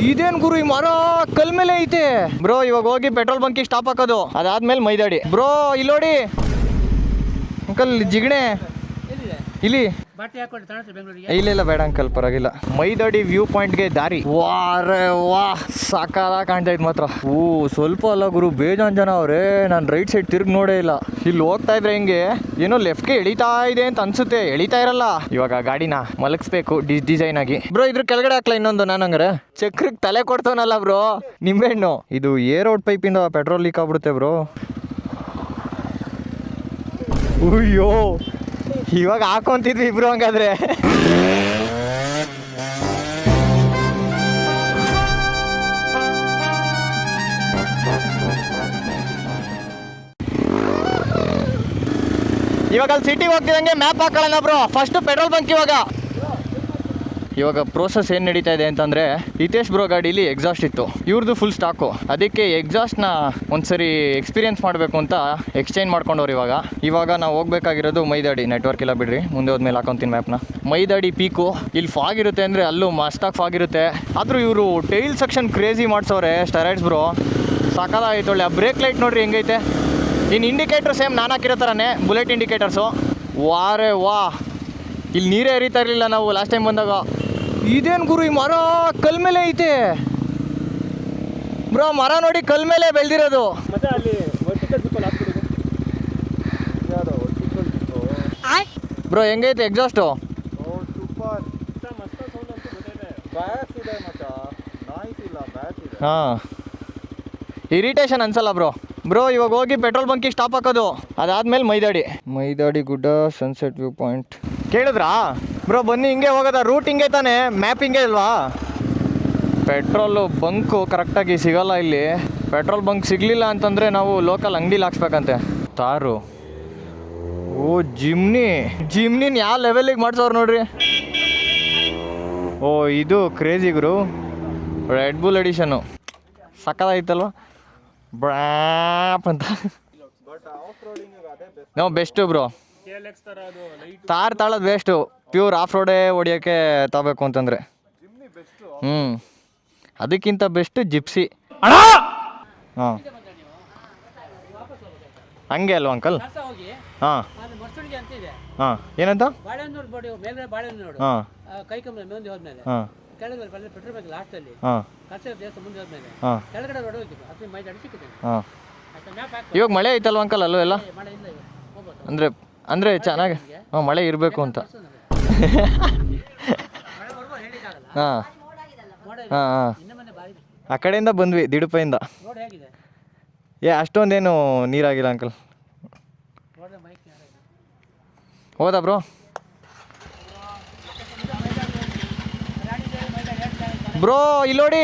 ಇದೇನ್ ಗುರು ಈ ಮರ ಕಲ್ ಮೇಲೆ ಐತೆ ಬ್ರೋ. ಇವಾಗ ಹೋಗಿ ಪೆಟ್ರೋಲ್ ಬಂಕಿಗೆ ಸ್ಟಾಪ್ ಹಾಕೋದು, ಅದಾದ್ಮೇಲೆ ಮೈದಾಡಿ. ಬ್ರೋ ಇಲ್ಲಿ ನೋಡಿ ಅಂಕಲ್, ಜಿಗಣೆ ಇಲ್ಲಿ ಇಲ್ಲ ಬೇಡ ಅಂಕಲ್, ಪರವಾಗಿಲ್ಲ. ಮೈದಾಡಿ ವ್ಯೂ ಪಾಯಿಂಟ್ಗೆ ದಾರಿ. ವಾ ಸಾಕಾದ ಕಾಣ್ತಾ ಇದ್ ಮಾತ್ರ. ಸ್ವಲ್ಪ ಅಲ್ಲ ಗುರು, ಬೇಜಾನ್ ಜನ ಅವ್ರೆ. ನಾನು ರೈಟ್ ಸೈಡ್ ತಿರ್ಗಿ ನೋಡೇ ಇಲ್ಲ. ಇಲ್ಲಿ ಹೋಗ್ತಾ ಇದ್ರೆ ಹಿಂಗೆ ಏನೋ ಲೆಫ್ಟ್ಗೆ ಎಳಿತಾ ಇದೆ ಅಂತ ಅನ್ಸುತ್ತೆ, ಎಳಿತಾ ಇರಲ್ಲ. ಇವಾಗ ಗಾಡಿನ ಮಲಗಿಸ್ಬೇಕು ಡಿಸೈನ್ ಆಗಿ. ಬ್ರೋ ಇದ್ರ ಕೆಳಗಡೆ ಹಾಕ್ಲಾ ಇನ್ನೊಂದು. ನಾನಂಗಾರೆ ಚಕ್ರಕ್ಕೆ ತಲೆ ಕೊಡ್ತಾನಲ್ಲ ಬ್ರೋ, ನಿಂಬೆಹಣ್ಣು. ಇದು ಏರೋಡ್ ಪೈಪಿಂದ ಪೆಟ್ರೋಲ್ ಲೀಕ್ ಆಗ್ಬಿಡುತ್ತೆ ಬ್ರೋ. ಅಯ್ಯೋ, ಇವಾಗ ಹಾಕೊಂತಿದ್ವಿ ಇಬ್ರು ಹಂಗಾದ್ರೆ. ಇವಾಗ ಅಲ್ಲಿ ಸಿಟಿಗೆ ಹೋಗ್ತಿದಂಗೆ ಮ್ಯಾಪ್ ಹಾಕೊಳ್ಳೋಣ ಬ್ರೋ. First petrol bunk. ಇವಾಗ ಪ್ರೋಸೆಸ್ ಏನು ನಡೀತಾ ಇದೆ ಅಂತಂದರೆ, ಹಿತೇಶ್ ಬ್ರೋ ಗಾಡೀಲಿ ಎಕ್ಸಾಸ್ಟ್ ಇತ್ತು, ಇವ್ರದ್ದು ಫುಲ್ ಸ್ಟಾಕು. ಅದಕ್ಕೆ ಎಕ್ಸಾಸ್ಟ್ನ ಒಂದ್ಸರಿ ಎಕ್ಸ್ಪೀರಿಯನ್ಸ್ ಮಾಡಬೇಕು ಅಂತ ಎಕ್ಸ್ಚೇಂಜ್ ಮಾಡ್ಕೊಂಡವ್ರು. ಇವಾಗ ನಾವು ಹೋಗ್ಬೇಕಾಗಿರೋದು ಮೈದಾಡಿ. ನೆಟ್ವರ್ಕ್ ಇಲ್ಲ ಬಿಡ್ರಿ, ಮುಂದೆ ಹೋದ್ಮೇಲೆ ಹಾಕೊಂತೀನಿ ಮ್ಯಾಪ್ನ. ಮೈದಾಡಿ ಪೀಕು. ಇಲ್ಲಿ ಫಾಗ್ ಇರುತ್ತೆ ಅಂದರೆ ಅಲ್ಲೂ ಮಸ್ತಾಗಿ ಫಾಗ್ ಇರುತ್ತೆ. ಆದರೂ ಇವರು ಟೈಲ್ ಸೆಕ್ಷನ್ ಕ್ರೇಜಿ ಮಾಡ್ಸೋರೆ ಸ್ಟೆರಾಯ್ಡ್ಸ್ ಬ್ರೋ. ಸಾಕಾಗೈತೆ. ಒಳ್ಳೆ ಬ್ರೇಕ್ ಲೈಟ್ ನೋಡ್ರಿ ಹೆಂಗೈತೆ. ಇನ್ನು ಇಂಡಿಕೇಟರ್ ಸೇಮ್ ನಾನು ಹಾಕಿರೋ ಥರನೇ ಬುಲೆಟ್ ಇಂಡಿಕೇಟರ್ಸು. ವಾ ಇಲ್ಲಿ ನೀರೇ ಹರಿತಾ ಇರಲಿಲ್ಲ ನಾವು ಲಾಸ್ಟ್ ಟೈಮ್ ಬಂದಾಗ. ಇದೇನು ಗುರು ಈ ಮರ ಕಲ್ ಮೇಲೆ ಐತೆ ಬ್ರೋ. ಮರ ನೋಡಿ ಕಲ್ ಮೇಲೆ ಬೆಳೆದಿರೋದು. ಬ್ರೋ ಹೆಂಗೈತೆ ಎಕ್ಸಾಸ್ಟು? ಹಾಂ, ಇರಿಟೇಷನ್ ಅನ್ಸಲ್ಲ ಬ್ರೋ. ಇವಾಗ ಹೋಗಿ ಪೆಟ್ರೋಲ್ ಬಂಕಿಗೆ ಸ್ಟಾಪ್ ಹಾಕೋದು, ಅದಾದ್ಮೇಲೆ ಮೈದಾಡಿ ಗುಡ್ಡ ಸನ್ಸೆಟ್ ವ್ಯೂ ಪಾಯಿಂಟ್. ಕೇಳಿದ್ರಾ ಬ್ರೋ? ಬನ್ನಿ ಹಿಂಗೆ ಹೋಗೋದ. ರೂಟ್ ಹಿಂಗೆ ತಾನೆ, ಮ್ಯಾಪ್ ಹಿಂಗೆ ಇಲ್ವಾ? ಪೆಟ್ರೋಲು ಬಂಕು ಕರೆಕ್ಟಾಗಿ ಸಿಗೋಲ್ಲ ಇಲ್ಲಿ. ಪೆಟ್ರೋಲ್ ಬಂಕ್ ಸಿಗಲಿಲ್ಲ ಅಂತಂದರೆ ನಾವು ಲೋಕಲ್ ಅಂಗಡಿಲಿ ಹಾಕ್ಸ್ಬೇಕಂತೆ. ತಾರು. ಜಿಮ್ನಿನ ಯಾವ ಲೆವೆಲಿಗೆ ಮಾಡ್ಸೋರು ನೋಡ್ರಿ. ಇದು ಕ್ರೇಜಿ ಗುರು. ರೆಡ್ ಬುಲ್ ಎಡಿಷನ್ನು ಸಕ್ಕದಾಗಿತ್ತಲ್ವ? ಬ್ರಾಪ್ ಅಂತ. ನಾವು ಬೆಸ್ಟು ಬ್ರೋ. ತಾರ್ ತಾಳೋದು ವೇಸ್ಟು. ಪ್ಯೂರ್ ಆಫ್ ರೋಡೇ ಹೊಡಿಯೋಕ್ಕೆ ತಗೋಬೇಕು ಅಂತಂದರೆ. ಅದಕ್ಕಿಂತ ಬೆಸ್ಟ್ ಜಿಪ್ಸಿ. ಹಾಂ, ಹಂಗೆ ಅಲ್ವಾ ಅಂಕಲ್? ಹಾಂ ಹಾಂ, ಏನಂತ? ಹಾಂ ಹಾಂ ಇವಾಗ ಮಳೆ ಐತಲ್ವ ಅಂಕಲ್ ಅಲ್ಲೂ ಎಲ್ಲ? ಅಂದರೆ ಚೆನ್ನಾಗಿ ಮಳೆ ಇರಬೇಕು ಅಂತ. ಹಾಂ ಹಾಂ ಹಾಂ, ಆ ಕಡೆಯಿಂದ ಬಂದ್ವಿ ದಿಡುಪೆಯಿಂದ. ಅಷ್ಟೊಂದೇನು ನೀರಾಗಿಲ್ಲ ಅಂಕಲ್. ಹೌದಾ ಬ್ರೋ? ಬ್ರೋ ಇಲ್ಲಿ ನೋಡಿ.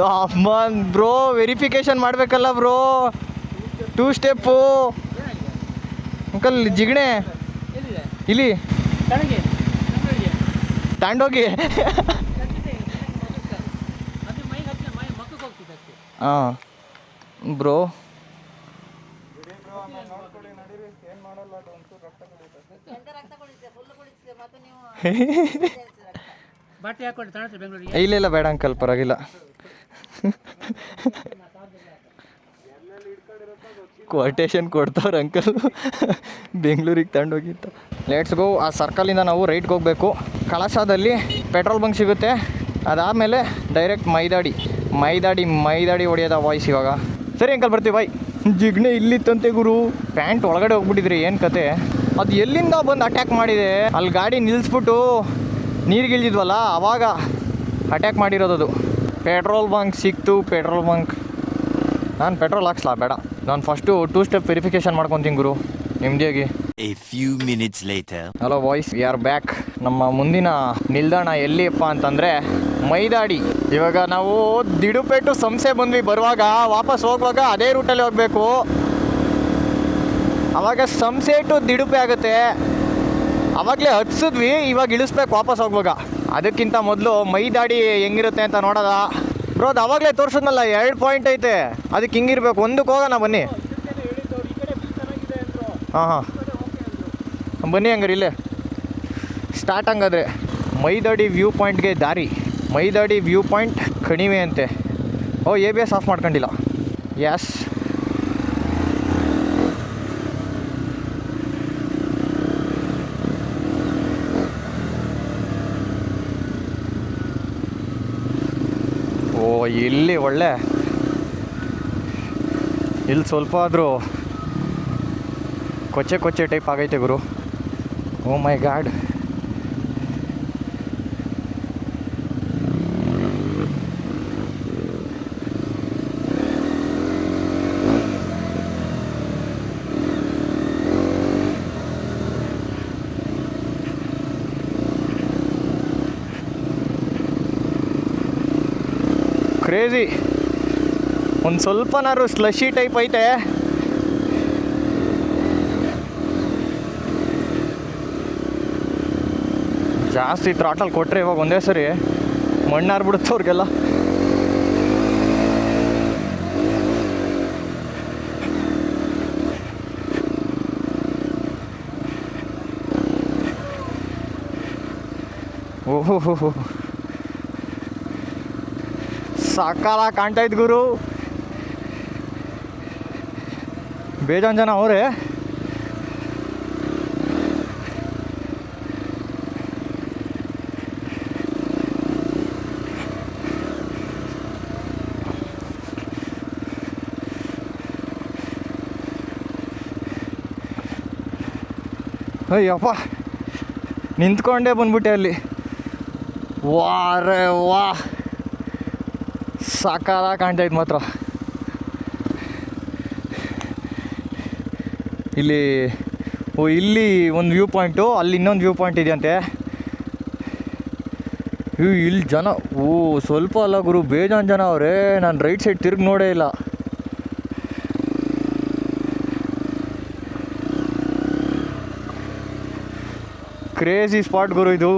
ಅಮ್ಮನ್ ಬ್ರೋ, ವೆರಿಫಿಕೇಶನ್ ಮಾಡಬೇಕಲ್ಲ ಬ್ರೋ. 2 step uncle. ಜಿಗಣೆ ಇಲ್ಲಿ ತಾಂಡೋಗಿ. ಹಾಂ ಬ್ರೋ, ಇಲ್ಲ ಬೇಡ ಅಂಕಲ್, ಪರವಾಗಿಲ್ಲ. ಕ್ವಾಟೇಶನ್ ಕೊಡ್ತಾವ್ರೆ ಅಂಕಲ್ ಬೆಂಗಳೂರಿಗೆ ತಗೊಂಡೋಗಿತ್ತು. Let's go. ಆ ಸರ್ಕಲಿಂದ ನಾವು ರೈಟ್ಗೆ ಹೋಗಬೇಕು. ಕಳಸಾದಲ್ಲಿ ಪೆಟ್ರೋಲ್ ಬಂಕ್ ಸಿಗುತ್ತೆ. ಅದಾದಮೇಲೆ ಡೈರೆಕ್ಟ್ ಮೈದಾಡಿ ಹೊಡೆಯೋದ ವಾಯ್ಸ್ ಇವಾಗ. ಸರಿ ಅಂಕಲ್, ಬರ್ತೀವಿ ಬಾಯ್. ಜಿಗ್ನೆ ಇಲ್ಲಿತ್ತಂತೆ ಗುರು. ಪ್ಯಾಂಟ್ ಒಳಗಡೆ ಹೋಗ್ಬಿಟ್ಟಿದ್ರಿ, ಏನು ಕತೆ? ಅದು ಎಲ್ಲಿಂದ ಬಂದು ಅಟ್ಯಾಕ್ ಮಾಡಿದೆ. ಅಲ್ಲಿ ಗಾಡಿ ನಿಲ್ಲಿಸ್ಬಿಟ್ಟು ನೀರಿಗಿಳಿದ್ವಲ್ಲ, ಆವಾಗ ಅಟ್ಯಾಕ್ ಮಾಡಿರೋದು. ಪೆಟ್ರೋಲ್ ಬಂಕ್ ಸಿಕ್ತು. ನಾನು ಪೆಟ್ರೋಲ್ ಹಾಕ್ಸ್ಲಾ? ಬೇಡ, ನಾನು ಫಸ್ಟು 2 ಸ್ಟೆಪ್ ವೆರಿಫಿಕೇಶನ್ ಮಾಡ್ಕೊತೀನಿ ಗುರು ನಿಮ್ಮದಿಯಾಗಿ. Hello boys, we are back. ನಮ್ಮ ಮುಂದಿನ ನಿಲ್ದಾಣ ಎಲ್ಲಿಯಪ್ಪ ಅಂತಂದರೆ ಮೈದಾಡಿ. ಇವಾಗ ನಾವು ದಿಡುಪೇಟು ಸಂಸೆ ಬಂದ್ವಿ. ಬರುವಾಗ ವಾಪಸ್ ಹೋಗುವಾಗ ಅದೇ ರೂಟಲ್ಲಿ ಹೋಗಬೇಕು. ಆವಾಗ ಸಂಸೆ ಟು ದಿಡುಪೆ ಆಗುತ್ತೆ. ಆವಾಗಲೇ ಹತ್ಸಿದ್ವಿ, ಇವಾಗ ಇಳಿಸ್ಬೇಕು ವಾಪಸ್ ಹೋಗುವಾಗ. ಅದಕ್ಕಿಂತ ಮೊದಲು ಮೈದಾಡಿ ಹೆಂಗಿರುತ್ತೆ ಅಂತ ನೋಡೋದ ಬ್ರೋ. ಅದು ಅವಾಗಲೇ ತೋರಿಸಿದ್ನಲ್ಲ, 2 ಪಾಯಿಂಟ್ ಐತೆ. ಅದಕ್ಕೆ ಹಿಂಗಿರ್ಬೇಕು. ಒಂದಕ್ಕೆ ಹೋಗೋಣ ಬನ್ನಿ. ಹಾಂ ಹಾಂ ಬನ್ನಿ ಹಂಗಾರೆ ಇಲ್ಲೇ ಸ್ಟಾರ್ಟ್. ಹಂಗಾದ್ರೆ ಮೈದಡಿ ವ್ಯೂ ಪಾಯಿಂಟ್ಗೆ ದಾರಿ. ಮೈದಡಿ ವ್ಯೂ ಪಾಯಿಂಟ್ ಕಣಿವೆ ಅಂತೆ. ಓ ABS ಆಫ್ ಮಾಡ್ಕೊಂಡಿಲ್ಲ. ಎಸ್ ಓ ಇಲ್ಲಿ ಒಳ್ಳೆ, ಇಲ್ಲಿ ಸ್ವಲ್ಪ ಆದರೂ ಕೊಚ್ಚೆ ಟೈಪ್ ಆಗೈತೆ ಗುರು. ಓ ಮೈ ಗಾಡ್. ಕ್ರೇಜಿ. ಒಂದು ಸ್ವಲ್ಪನಾದ್ರು ಸ್ಲಶಿ ಟೈಪ್ ಐತೆ. ಜಾಸ್ತಿ ಥ್ರಾಟಲ್ ಕೊಟ್ಟರೆ ಇವಾಗ ಒಂದೇ ಸರಿ ಮಣ್ಣಾರ್ಬಿಡುತ್ತೆ ಅವ್ರಿಗೆಲ್ಲ. ಓಹೋ ಸಾಕಾಲ ಕಾಣ್ತಾ ಇದ್ದು ಗುರು. ಬೇಜಾನ್ ಜನ ಅವರೇ. ಅಯ್ಯಪ್ಪ ನಿಂತ್ಕೊಂಡೇ ಬಂದ್ಬಿಟ್ಟೆ ಅಲ್ಲಿ. ವಾರೇ ವಾ ಸಾಕಾಲ ಕಾಣ್ತಾಯಿದ್ದು ಮಾತ್ರ. ಇಲ್ಲಿ ಒಂದು ವ್ಯೂ ಪಾಯಿಂಟು, ಅಲ್ಲಿ ಇನ್ನೊಂದು ವ್ಯೂ ಪಾಯಿಂಟ್ ಇದೆಯಂತೆ. ಇಲ್ಲಿ ಜನ ಸ್ವಲ್ಪ ಅಲ್ಲ ಗುರು, ಬೇಜಾನ್ ಜನ ಅವರೇ. ನಾನು ರೈಟ್ ಸೈಡ್ ತಿರುಗಿ ನೋಡೇ ಇಲ್ಲ. ಕ್ರೇಜಿ ಸ್ಪಾಟ್ ಗುರು ಇದು.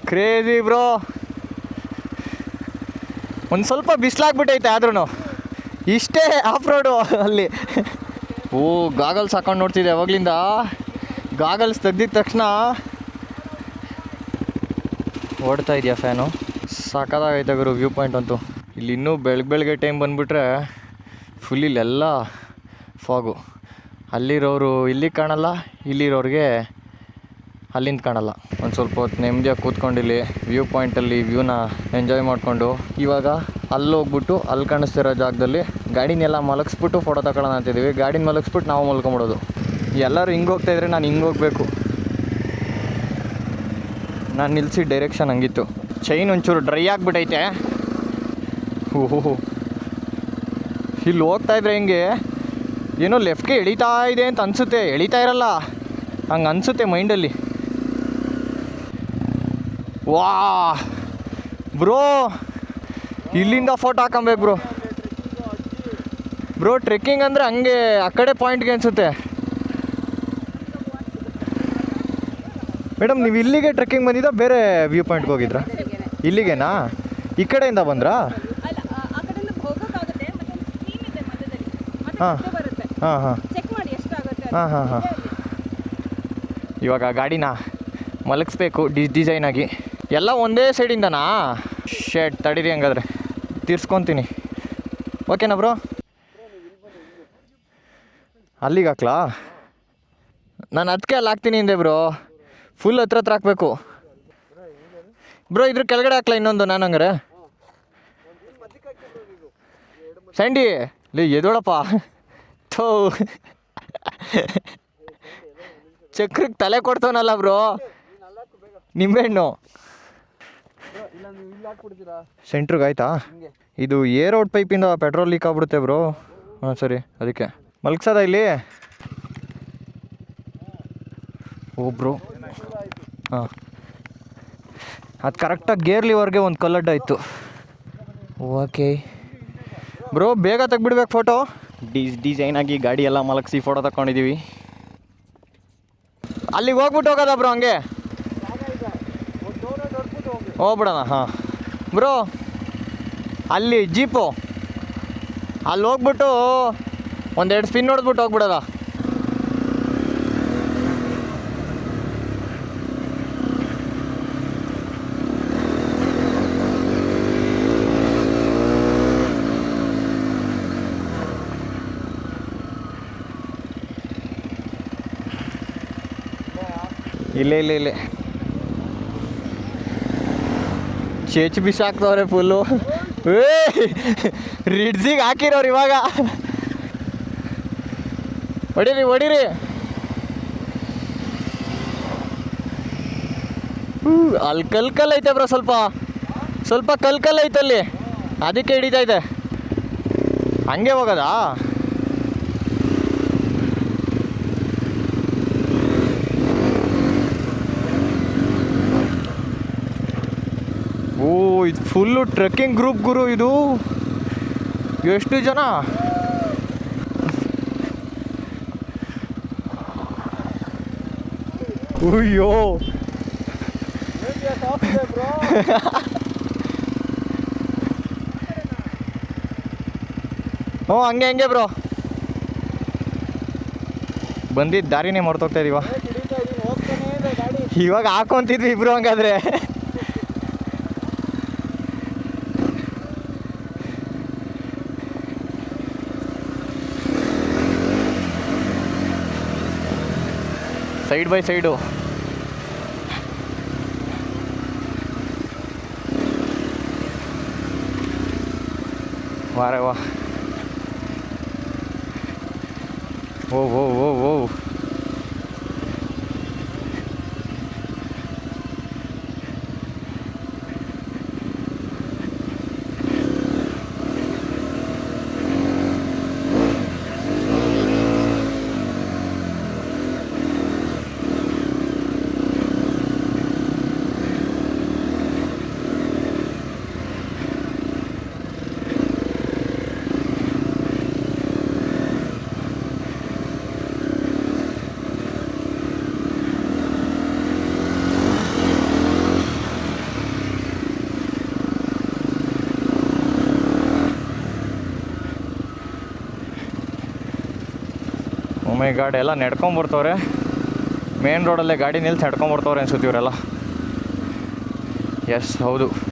Crazy bro. ಒಂದು ಸ್ವಲ್ಪ ಬಿಸಿಲಾಗ್ಬಿಟ್ಟೈತೆ ಆದ್ರೂ ಇಷ್ಟೇ ಆಫ್ ರೋಡು ಅಲ್ಲಿ. ಗಾಗಲ್ಸ್ ಹಾಕೊಂಡು ನೋಡ್ತಿದ್ದೆ ಅವಾಗಲಿಂದ. ಗಾಗಲ್ಸ್ ತೆಗ್ದಿದ ತಕ್ಷಣ ಓಡ್ತಾ ಇದೆಯಾ ಫ್ಯಾನು. ಸಾಕಾಗೈತೆ ಗುರು ವ್ಯೂ ಪಾಯಿಂಟ್ ಅಂತೂ. ಇಲ್ಲಿ ಇನ್ನೂ ಬೆಳಗ್ಗೆ ಟೈಮ್ ಬಂದುಬಿಟ್ರೆ ಫುಲ್ ಇಲ್ಲೆಲ್ಲ ಫಾಗು. ಅಲ್ಲಿರೋರು ಇಲ್ಲಿಗೆ ಕಾಣಲ್ಲ, ಇಲ್ಲಿರೋರಿಗೆ ಅಲ್ಲಿಂದ ಕಾಣಲ್ಲ. ಒಂದು ಸ್ವಲ್ಪ ಹೊತ್ತು ನೆಮ್ಮದಿಯಾಗಿ ಕೂತ್ಕೊಂಡಿಲ್ಲಿ ವ್ಯೂ ಪಾಯಿಂಟಲ್ಲಿ ವ್ಯೂನ ಎಂಜಾಯ್ ಮಾಡಿಕೊಂಡು ಇವಾಗ ಅಲ್ಲಿ ಹೋಗ್ಬಿಟ್ಟು ಅಲ್ಲಿ ಕಾಣಿಸ್ತಿರೋ ಜಾಗದಲ್ಲಿ ಗಾಡಿನೆಲ್ಲ ಮಲಗಿಸ್ಬಿಟ್ಟು ಫೋಟೋ ತಗೊಳ್ಳೋಣ ಅಂತಿದ್ದೀವಿ. ಗಾಡಿನ ಮಲಗಿಸ್ಬಿಟ್ಟು ನಾವು ಮಲ್ಕೊಂಬಿಡೋದು. ಎಲ್ಲರೂ ಹಿಂಗೆ ಹೋಗ್ತಾಯಿದ್ರೆ ನಾನು ಹಿಂಗೆ ಹೋಗಬೇಕು. ನಾನು ನಿಲ್ಲಿಸಿ ಡೈರೆಕ್ಷನ್ ಹಂಗಿತ್ತು. ಚೈನ್ ಒಂಚೂರು ಡ್ರೈ ಆಗಿಬಿಟ್ಟೈತೆ. ಓಹೋ ಇಲ್ಲಿ ಹೋಗ್ತಾಯಿದ್ರೆ ಹಿಂಗೆ ಏನೋ ಲೆಫ್ಟ್ಗೆ ಎಳಿತಾ ಇದೆ ಅಂತ ಅನಿಸುತ್ತೆ. ಎಳಿತಾ ಇರಲ್ಲ, ಹಂಗೆ ಅನಿಸುತ್ತೆ ಮೈಂಡಲ್ಲಿ. ವಾ ಬ್ರೋ, ಇಲ್ಲಿಂದ ಫೋಟೋ ಹಾಕೊಬೇಕು ಬ್ರೋ. ಟ್ರೆಕ್ಕಿಂಗ್ ಅಂದರೆ ಹಂಗೆ ಆ ಕಡೆ ಪಾಯಿಂಟ್ಗೆ ಅನಿಸುತ್ತೆ. ಮೇಡಮ್ ನೀವು ಇಲ್ಲಿಗೆ ಟ್ರೆಕ್ಕಿಂಗ್ ಬಂದಿದ್ದ ಬೇರೆ ವ್ಯೂ ಪಾಯಿಂಟ್ಗೆ ಹೋಗಿದ್ರಾ? ಇಲ್ಲಿಗೆನಾ? ಈ ಕಡೆಯಿಂದ ಬಂದ್ರಾ? ಹಾಂ ಹಾಂ ಹಾಂ ಹಾಂ ಹಾಂ ಹಾಂ. ಇವಾಗ ಗಾಡಿನ ಮಲಗಿಸ್ಬೇಕು ಡಿಸೈನಾಗಿ. ಎಲ್ಲ ಒಂದೇ ಸೈಡಿಂದನಾ? ಶೇಡ್ ತಡೀರಿ, ಹಂಗಾದ್ರೆ ತೀರ್ಸ್ಕೊತೀನಿ. ಓಕೆನಾ ಬ್ರೋ? ಅಲ್ಲಿಗೆ ಹಾಕ್ಲಾ? ನಾನು ಅದಕ್ಕೆ ಅಲ್ಲಿ ಹಾಕ್ತೀನಿ ಹಿಂದೆ ಬ್ರೋ. ಫುಲ್ ಹತ್ರ ಹಾಕಬೇಕು ಬ್ರೋ. ಇದ್ರ ಕೆಳಗಡೆ ಹಾಕ್ಲಾ ಇನ್ನೊಂದು ನಾನು ಹಂಗಾರೆ? ಸ್ಯಾಂಡಿ ಎದೋಳಪ್ಪ ಥೋ, ಚಕ್ರಕ್ಕೆ ತಲೆ ಕೊಡ್ತಾವನಲ್ಲ ಬ್ರೋ ನಿಂಬೆಹಣ್ಣು. ಸೆಂಟ್ರಿಗೆ ಆಯ್ತಾ? ಇದು ರೋಡ್ ಪೈಪಿಂದ ಪೆಟ್ರೋಲ್ ಲೀಕ್ ಆಗ್ಬಿಡುತ್ತೆ ಬ್ರೋ. ಹಾಂ ಸರಿ, ಅದಕ್ಕೆ ಮಲ್ಗ್ಸೋದ ಇಲ್ಲಿ. ಓ ಬ್ರೋ, ಹಾಂ ಅದು ಕರೆಕ್ಟಾಗಿ ಗೇರ್ ಲಿವರ್ಗೆ ಒಂದು ಕಲ್ಲಡ್ಡ ಇತ್ತು. ಓಕೆ ಬ್ರೋ, ಬೇಗ ತೆಗ್ಬಿಡ್ಬೇಕು ಫೋಟೋ. ಡಿಸೈನ್ ಆಗಿ ಗಾಡಿ ಎಲ್ಲ ಮಲಗಿಸಿ ಫೋಟೋ ತಗೊಂಡಿದ್ದೀವಿ. ಅಲ್ಲಿಗೆ ಹೋಗ್ಬಿಟ್ಟು ಹೋಗೋದ ಬ್ರೋ ಹಂಗೆ ಹೋಗ್ಬಿಡೋಣ. ಹಾಂ ಬ್ರೋ ಅಲ್ಲಿ ಜೀಪು ಅಲ್ಲಿ ಹೋಗ್ಬಿಟ್ಟು ಒಂದೆರಡು ಸ್ಪಿನ್ ಹೊಡೆದ್ಬಿಟ್ಟು ಹೋಗ್ಬಿಡೋದ. ಇಲ್ಲೇ ಚೇಚ್ ಬಿಸಾಕ್ತವ್ರೆ ಫುಲ್ಲು. ರಿಡ್ಜಿಗೆ ಹಾಕಿರೋರು ಇವಾಗ. ಹೊಡೀರಿ ಅಲ್ಲಿ ಕಲ್ ಐತೆ ಬ್ರೋ, ಸ್ವಲ್ಪ ಕಲ್ ಐತೆ ಅಲ್ಲಿ, ಅದಕ್ಕೆ ಹಿಡಿತೈತೆ. ಹಂಗೆ ಹೋಗೋದಾ? ಓ ಇದು ಫುಲ್ಲು ಟ್ರೆಕ್ಕಿಂಗ್ ಗ್ರೂಪ್ ಗುರು. ಇದು ಎಷ್ಟು ಜನ? ಅಯ್ಯೋ ಹ್ಞೂ ಹಂಗೆ ಬ್ರೋ. ಬಂದಿದ್ದು ದಾರಿನೇ ಮರ್ತೋಗ್ತಾ ಇದೀವ. ಇವಾಗ ಹಾಕೊಂತಿದ್ವಿ ಇಬ್ರು ಹಂಗಾದ್ರೆ. ಸೈಡ್ ಬೈ ಸೈಡು ವಾರೆ ವಾ. ಓ ಮೈ ಗಾಡಿ ಎಲ್ಲ ನೆಡ್ಕೊಂಬರ್ತವ್ರೆ. ಮೇನ್ ರೋಡಲ್ಲೇ ಗಾಡಿ ನಿಲ್ಸಿ ನೆಡ್ಕೊಂಬರ್ತವ್ರೆ ಅನ್ಸುತ್ತೆ ಇವರೆಲ್ಲ. ಎಸ್ ಹೌದು.